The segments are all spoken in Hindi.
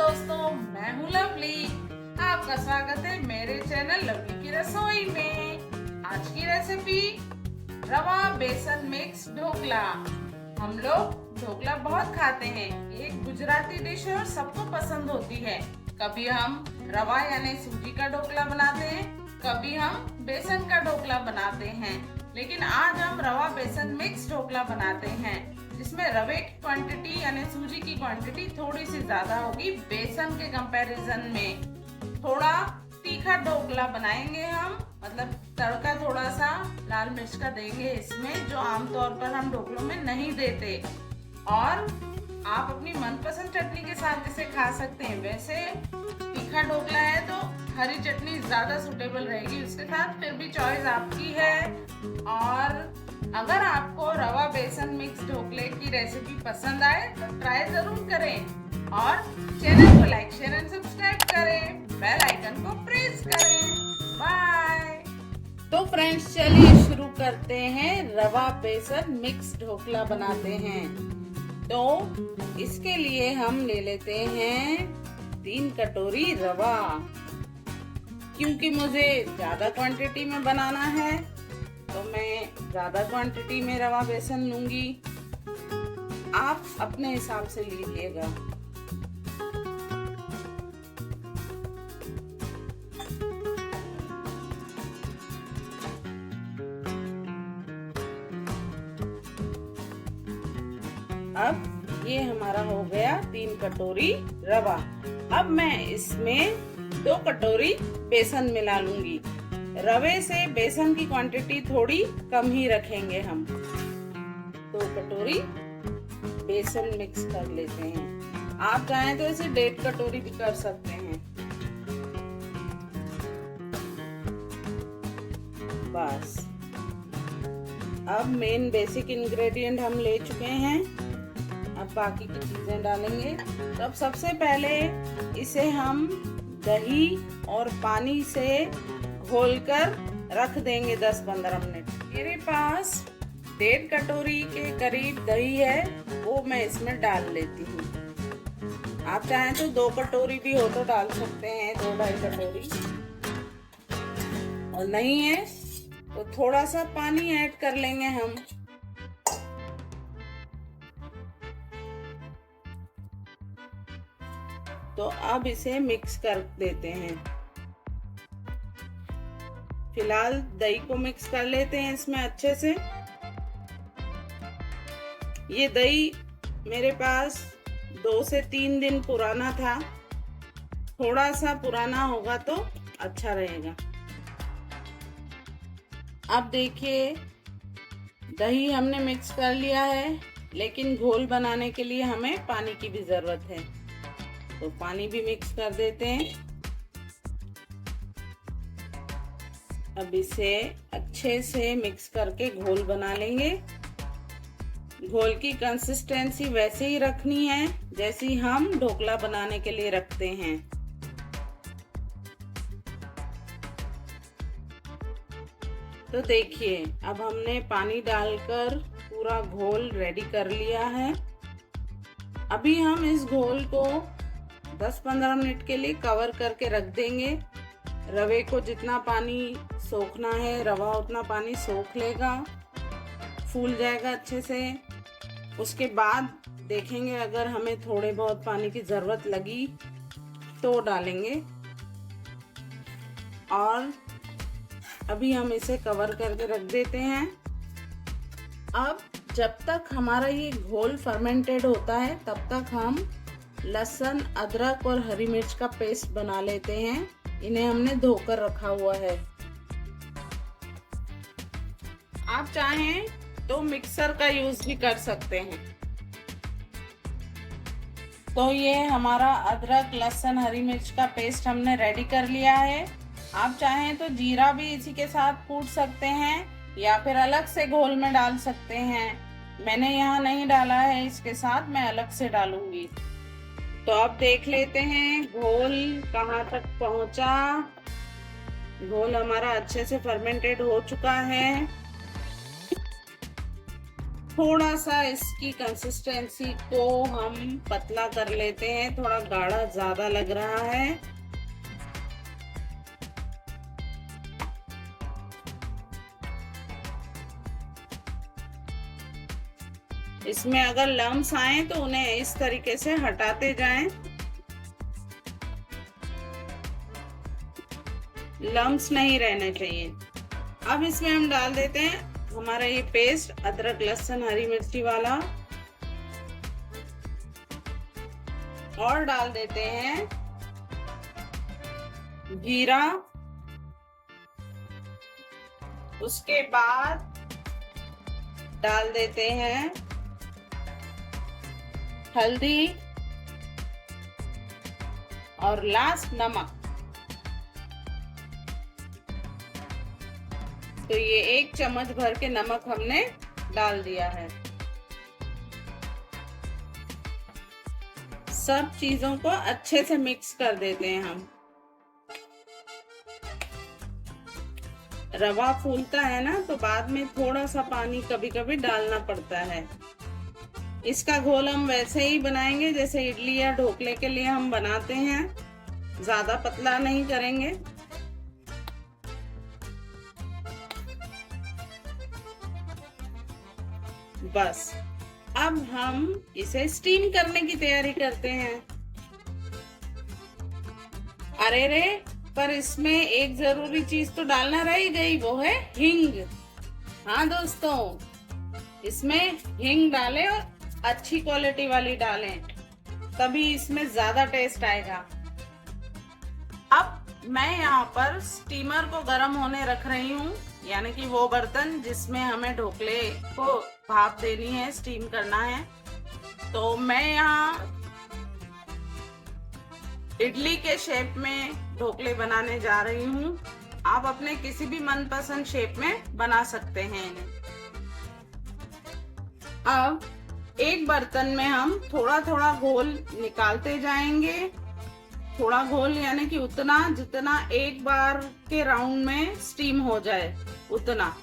दोस्तों, मैं हूँ लवली। आपका स्वागत है मेरे चैनल लवली की रसोई में। आज की रेसिपी रवा बेसन मिक्स ढोकला। हम लोग ढोकला बहुत खाते हैं, एक गुजराती डिश है और सबको पसंद होती है। कभी हम रवा यानी सूजी का ढोकला बनाते हैं, कभी हम बेसन का ढोकला बनाते हैं, लेकिन आज हम रवा बेसन मिक्स ढोकला बनाते हैं, जिसमें रवे की क्वांटिटी यानी सूजी की क्वांटिटी थोड़ी सी ज्यादा होगी बेसन के कंपैरिजन में। थोड़ा तीखा ढोकला बनाएंगे हम, मतलब तड़का थोड़ा सा लाल मिर्च का देंगे इसमें, जो आमतौर पर हम ढोकलों में नहीं देते। और आप अपनी मनपसंद चटनी के साथ इसे खा सकते हैं। वैसे तीखा ढोकला है तो हरी चटनी ज्यादा सूटेबल रहेगी उसके साथ, फिर भी चॉइस आपकी है। और अगर आपको रवा बेसन मिक्स ढोकले की रेसिपी पसंद आए तो ट्राई जरूर करें और चैनल को लाइक शेयर एंड सब्सक्राइब करें, बेल आइकन को प्रेस करें। बाय। तो फ्रेंड्स, चलिए शुरू करते हैं। रवा बेसन मिक्स ढोकला बनाते हैं। तो इसके लिए हम ले लेते हैं 3 कटोरी रवा। क्योंकि मुझे ज्यादा क्वांटिटी में बनाना है तो मैं ज्यादा क्वांटिटी में रवा बेसन लूंगी। आप अपने हिसाब से लीजिएगा। अब ये हमारा हो गया 3 कटोरी रवा। अब मैं इसमें 2 कटोरी बेसन मिला लूंगी। रवे से बेसन की क्वांटिटी थोड़ी कम ही रखेंगे हम। 2 कटोरी बेसन मिक्स कर लेते हैं। आप चाहें तो इसे 1.5 कटोरी भी कर सकते हैं। बस। अब मेन बेसिक इंग्रेडिएंट हम ले चुके हैं, अब बाकी की चीजें डालेंगे। तो अब सबसे पहले इसे हम दही और पानी से घोलकर रख देंगे 10-15 मिनट। मेरे पास 1.5 कटोरी के करीब दही है, वो मैं इसमें डाल लेती हूँ। आप चाहें तो 2 कटोरी भी हो तो डाल सकते हैं, 2-2.5 कटोरी। और नहीं है तो थोड़ा सा पानी ऐड कर लेंगे हम। तो अब इसे मिक्स कर देते हैं। फिलहाल दही को मिक्स कर लेते हैं इसमें अच्छे से। ये दही मेरे पास 2 से 3 दिन पुराना था। थोड़ा सा पुराना होगा तो अच्छा रहेगा। अब देखिए, दही हमने मिक्स कर लिया है, लेकिन घोल बनाने के लिए हमें पानी की भी जरूरत है, तो पानी भी मिक्स कर देते हैं। अब इसे अच्छे से मिक्स करके घोल बना लेंगे। घोल की कंसिस्टेंसी वैसे ही रखनी है जैसी हम ढोकला बनाने के लिए रखते हैं। तो देखिए, अब हमने पानी डालकर पूरा घोल रेडी कर लिया है। अभी हम इस घोल को 10-15 मिनट के लिए कवर करके रख देंगे। रवे को जितना पानी सोखना है, रवा उतना पानी सोख लेगा, फूल जाएगा अच्छे से। उसके बाद देखेंगे, अगर हमें थोड़े बहुत पानी की जरूरत लगी तो डालेंगे। और अभी हम इसे कवर करके रख देते हैं। अब जब तक हमारा ये घोल फर्मेंटेड होता है, तब तक हम लहसुन, अदरक और हरी मिर्च का पेस्ट बना लेते हैं। इन्हें हमने धोकर रखा हुआ है। आप चाहें तो मिक्सर का यूज भी कर सकते हैं। तो ये हमारा अदरक, लहसुन, हरी मिर्च का पेस्ट हमने रेडी कर लिया है। आप चाहें तो जीरा भी इसी के साथ कूट सकते हैं या फिर अलग से घोल में डाल सकते हैं। मैंने यहाँ नहीं डाला है, इसके साथ मैं अलग से डालूंगी। तो अब देख लेते हैं घोल कहाँ तक पहुंचा। घोल हमारा अच्छे से फर्मेंटेड हो चुका है। थोड़ा सा इसकी कंसिस्टेंसी को हम पतला कर लेते हैं, थोड़ा गाढ़ा ज्यादा लग रहा है। इसमें अगर लम्स आए तो उन्हें इस तरीके से हटाते जाएं। लम्स नहीं रहने चाहिए। अब इसमें हम डाल देते हैं हमारा ये पेस्ट, अदरक लहसुन हरी मिर्ची वाला, और डाल देते हैं जीरा। उसके बाद डाल देते हैं हल्दी और लास्ट नमक। तो ये 1 चम्मच भर के नमक हमने डाल दिया है। सब चीजों को अच्छे से मिक्स कर देते हैं हम। रवा फूलता है ना, तो बाद में थोड़ा सा पानी कभी कभी डालना पड़ता है। इसका घोल हम वैसे ही बनाएंगे जैसे इडली या ढोकले के लिए हम बनाते हैं, ज्यादा पतला नहीं करेंगे। बस अब हम इसे स्टीम करने की तैयारी करते हैं। अरे रे, पर इसमें एक जरूरी चीज तो डालना रह गई, वो है हींग। हाँ दोस्तों, इसमें हींग डालें और अच्छी क्वालिटी वाली डालें, तभी इसमें ज्यादा टेस्ट आएगा। अब मैं यहाँ पर स्टीमर को गर्म होने रख रही हूँ, यानी कि वो बर्तन जिसमें हमें ढोकले को भाप देनी है, स्टीम करना है। तो मैं यहाँ इडली के शेप में ढोकले बनाने जा रही हूँ। आप अपने किसी भी मनपसंद शेप में बना सकते हैं इन्हें। अब एक बर्तन में हम थोड़ा थोड़ा घोल निकालते जाएंगे। थोड़ा घोल यानी कि उतना जितना एक बार के राउंड में स्टीम हो जाए, उतना।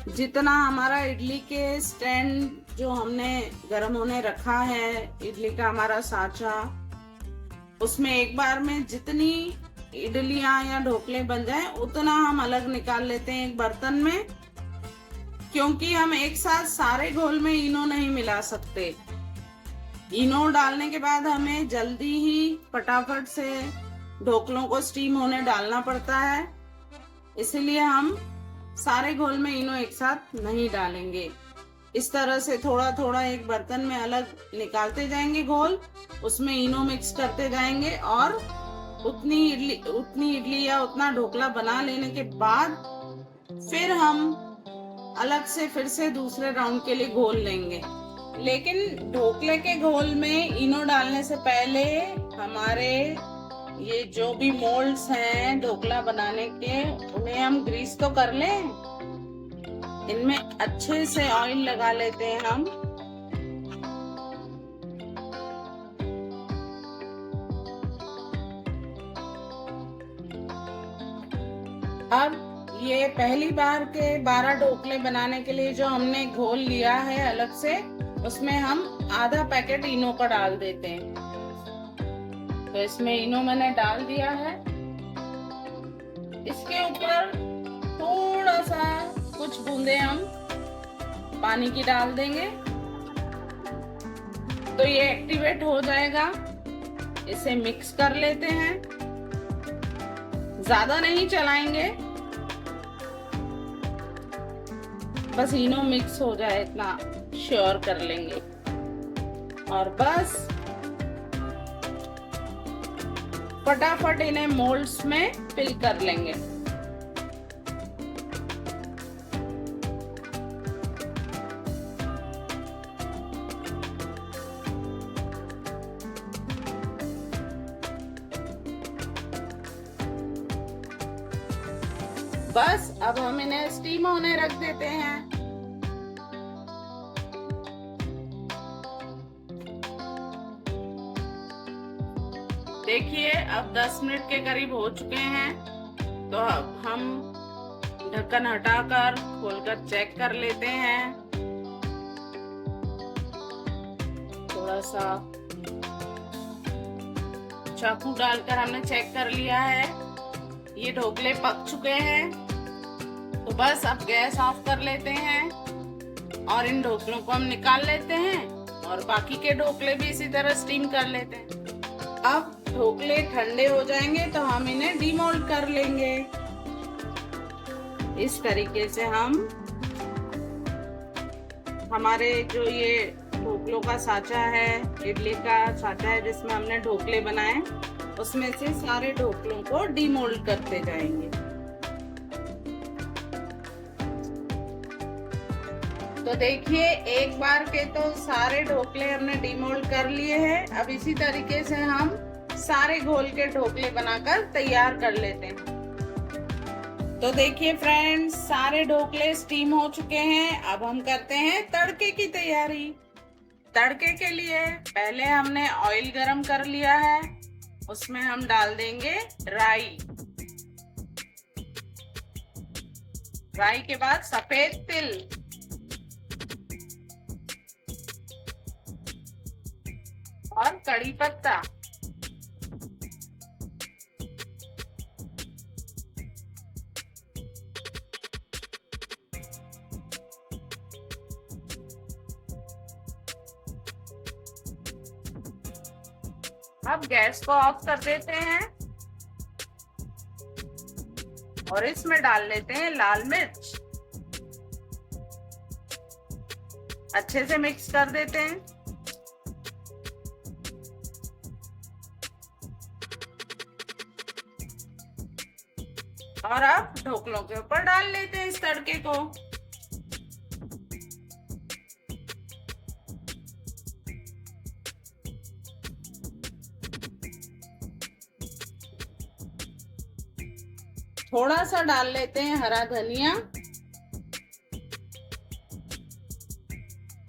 जितना हमारा इडली के स्टैंड जो हमने गर्म होने रखा है, इडली का हमारा साँचा, उसमें एक बार में जितनी इडलियां या ढोकले बन जाए उतना हम अलग निकाल लेते हैं एक बर्तन में, क्योंकि हम एक साथ सारे घोल में इनो नहीं मिला सकते। इनो डालने के बाद हमें जल्दी ही फटाफट से ढोकलों को स्टीम होने डालना पड़ता है, इसलिए हम सारे घोल में इनो एक साथ नहीं डालेंगे। इस तरह से थोड़ा थोड़ा एक बर्तन में अलग निकालते जाएंगे घोल, उसमें इनो मिक्स करते जाएंगे और उतनी इडली या उतना ढोकला बना लेने के बाद फिर हम अलग से फिर से दूसरे राउंड के लिए घोल लेंगे। लेकिन ढोकले के घोल में इनो डालने से पहले हमारे ये जो भी मोल्ड्स हैं ढोकला बनाने के, उन्हें हम ग्रीस तो कर लें। इनमें अच्छे से ऑयल लगा लेते हैं हम। अब ये पहली बार के 12 ढोकले बनाने के लिए जो हमने घोल लिया है अलग से, उसमें हम आधा पैकेट इनो का डाल देते हैं। तो इसमें इनो मैंने डाल दिया है। इसके ऊपर थोड़ा सा कुछ बूंदे हम पानी की डाल देंगे, तो ये एक्टिवेट हो जाएगा। इसे मिक्स कर लेते हैं, ज्यादा नहीं चलाएंगे, बस इनो मिक्स हो जाए इतना श्योर कर लेंगे और बस फटाफट इन्हें मोल्ड्स में फिल कर लेंगे। बस अब हम इन्हें स्टीम होने रख देते हैं। देखिए अब 10 मिनट के करीब हो चुके हैं। तो अब हम ढक्कन हटाकर खोलकर चेक कर लेते हैं। थोड़ा सा चाकू डालकर हमने चेक कर लिया है, ये ढोकले पक चुके हैं। तो बस अब गैस ऑफ कर लेते हैं और इन ढोकलों को हम निकाल लेते हैं और बाकी के ढोकले भी इसी तरह स्टीम कर लेते हैं। अब ढोकले ठंडे हो जाएंगे तो हम इन्हें डीमोल्ड कर लेंगे। इस तरीके से हम हमारे जो ये ढोकलों का साँचा है, इडली का साँचा है जिसमें हमने ढोकले बनाए, उसमें से सारे ढोकलों को डीमोल्ड करते जाएंगे। तो देखिए एक बार के तो सारे ढोकले हमने डीमोल्ड कर लिए हैं। अब इसी तरीके से हम सारे घोल के ढोकले बनाकर तैयार कर लेते हैं। तो देखिए फ्रेंड्स, सारे ढोकले स्टीम हो चुके हैं। अब हम करते हैं तड़के की तैयारी। तड़के के लिए पहले हमने ऑयल गरम कर लिया है, उसमें हम डाल देंगे राई। राई के बाद सफेद तिल, और कड़ी पत्ता। अब गैस को ऑफ कर देते हैं और इसमें डाल लेते हैं लाल मिर्च। अच्छे से मिक्स कर देते हैं और अब ढोकलों के ऊपर डाल लेते हैं इस तड़के को। थोड़ा सा डाल लेते हैं हरा धनिया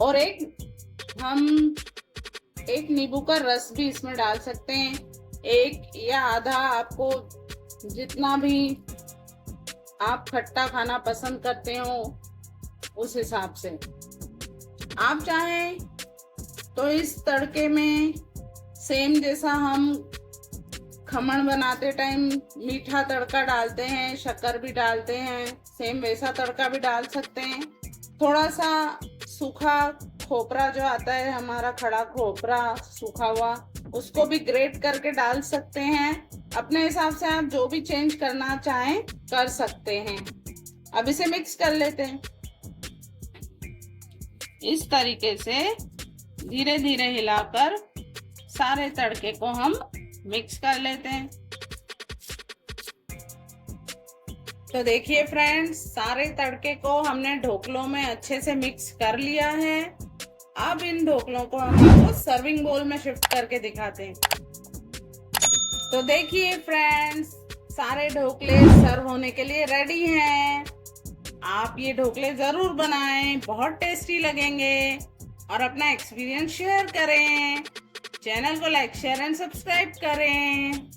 और हम एक नींबू का रस भी इसमें डाल सकते हैं, एक या आधा, आपको जितना भी आप खट्टा खाना पसंद करते हो उस हिसाब से। आप चाहें तो इस तड़के में सेम जैसा हम खमण बनाते टाइम मीठा तड़का डालते हैं, शक्कर भी डालते हैं, सेम वैसा तड़का भी डाल सकते हैं। थोड़ा सा सूखा खोपरा जो आता है, हमारा खड़ा खोपरा सूखा हुआ, उसको भी ग्रेट करके डाल सकते हैं। अपने हिसाब से आप जो भी चेंज करना चाहें कर सकते हैं। अब इसे मिक्स कर लेते हैं। इस तरीके से धीरे धीरे हिलाकर सारे तड़के को हम मिक्स कर लेते हैं। तो देखिए फ्रेंड्स, सारे तड़के को हमने ढोकलों में अच्छे से मिक्स कर लिया है। अब इन ढोकलों को हम आपको सर्विंग बोल में शिफ्ट करके दिखाते हैं। तो देखिए फ्रेंड्स, सारे ढोकले सर्व होने के लिए रेडी हैं। आप ये ढोकले जरूर बनाएं, बहुत टेस्टी लगेंगे और अपना एक्सपीरियंस शेयर करें। चैनल को लाइक, शेयर एंड सब्सक्राइब करें।